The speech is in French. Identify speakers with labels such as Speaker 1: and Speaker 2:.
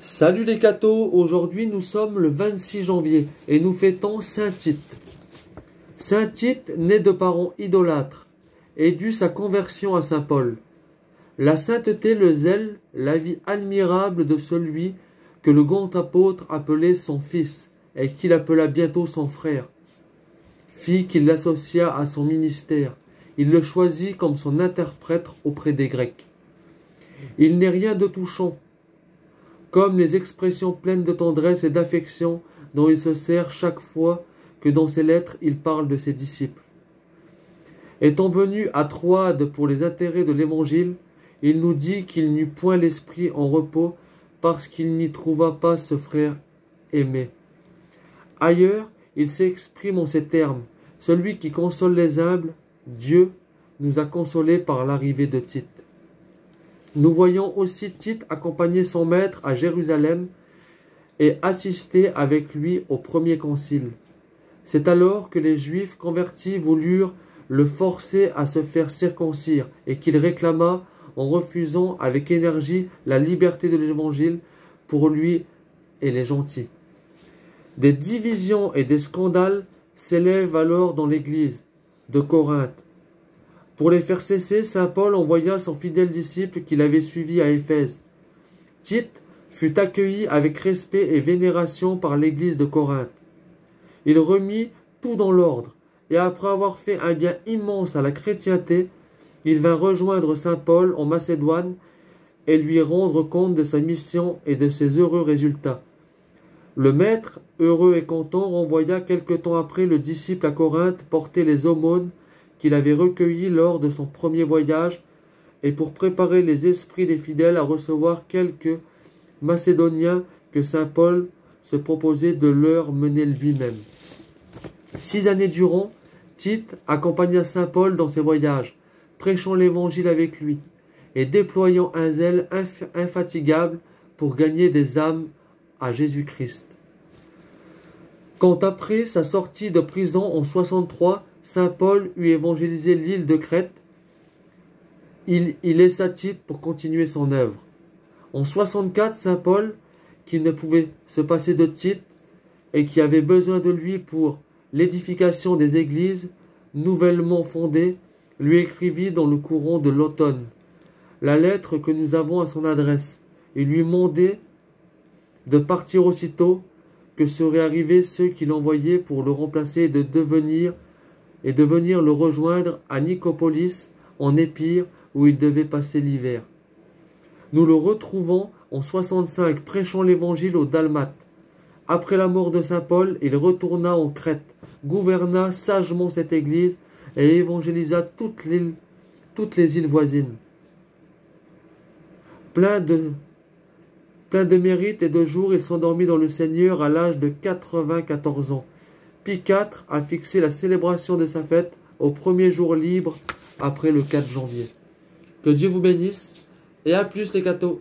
Speaker 1: Salut les cathos, aujourd'hui nous sommes le 26 janvier et nous fêtons Saint Tite. Saint Tite, né de parents idolâtres, et dut sa conversion à Saint Paul. La sainteté, le zèle, la vie admirable de celui que le grand apôtre appelait son fils et qu'il appela bientôt son frère, fit qu'il l'associa à son ministère. Il le choisit comme son interprète auprès des Grecs. Il n'est rien de touchant, comme les expressions pleines de tendresse et d'affection dont il se sert chaque fois que dans ses lettres il parle de ses disciples. Étant venu à Troade pour les intérêts de l'Évangile, il nous dit qu'il n'eut point l'esprit en repos parce qu'il n'y trouva pas ce frère aimé. Ailleurs, il s'exprime en ces termes: celui qui console les humbles, Dieu, nous a consolés par l'arrivée de Tite. Nous voyons aussi Tite accompagner son maître à Jérusalem et assister avec lui au premier concile. C'est alors que les Juifs convertis voulurent le forcer à se faire circoncire et qu'il réclama, en refusant avec énergie la liberté de l'Évangile pour lui et les gentils. Des divisions et des scandales s'élèvent alors dans l'Église de Corinthe. Pour les faire cesser, saint Paul envoya son fidèle disciple qu'il avait suivi à Éphèse. Tite fut accueilli avec respect et vénération par l'Église de Corinthe. Il remit tout dans l'ordre, et après avoir fait un bien immense à la chrétienté, il vint rejoindre saint Paul en Macédoine et lui rendre compte de sa mission et de ses heureux résultats. Le maître, heureux et content, renvoya quelque temps après le disciple à Corinthe porter les aumônes qu'il avait recueillies lors de son premier voyage, et pour préparer les esprits des fidèles à recevoir quelques Macédoniens que saint Paul se proposait de leur mener lui-même. 6 années durant, Tite accompagna saint Paul dans ses voyages, prêchant l'Évangile avec lui, et déployant un zèle infatigable pour gagner des âmes à Jésus-Christ. Quand après sa sortie de prison en 63, saint Paul eut évangélisé l'île de Crète, il laissa Tite pour continuer son œuvre. En 64, saint Paul, qui ne pouvait se passer de Tite et qui avait besoin de lui pour l'édification des églises nouvellement fondées, lui écrivit dans le courant de l'automne la lettre que nous avons à son adresse, et lui mandait de partir aussitôt que seraient arrivés ceux qui l'envoyaient pour le remplacer et de venir le rejoindre à Nicopolis en Épire où il devait passer l'hiver. Nous le retrouvons en 65 prêchant l'évangile aux Dalmates. Après la mort de saint Paul, il retourna en Crète, gouverna sagement cette église et évangélisa toutes les îles voisines. Plein de mérite et de jours, il s'endormit dans le Seigneur à l'âge de 94 ans. Pie IV a fixé la célébration de sa fête au premier jour libre après le 4 janvier. Que Dieu vous bénisse et à plus les cathos.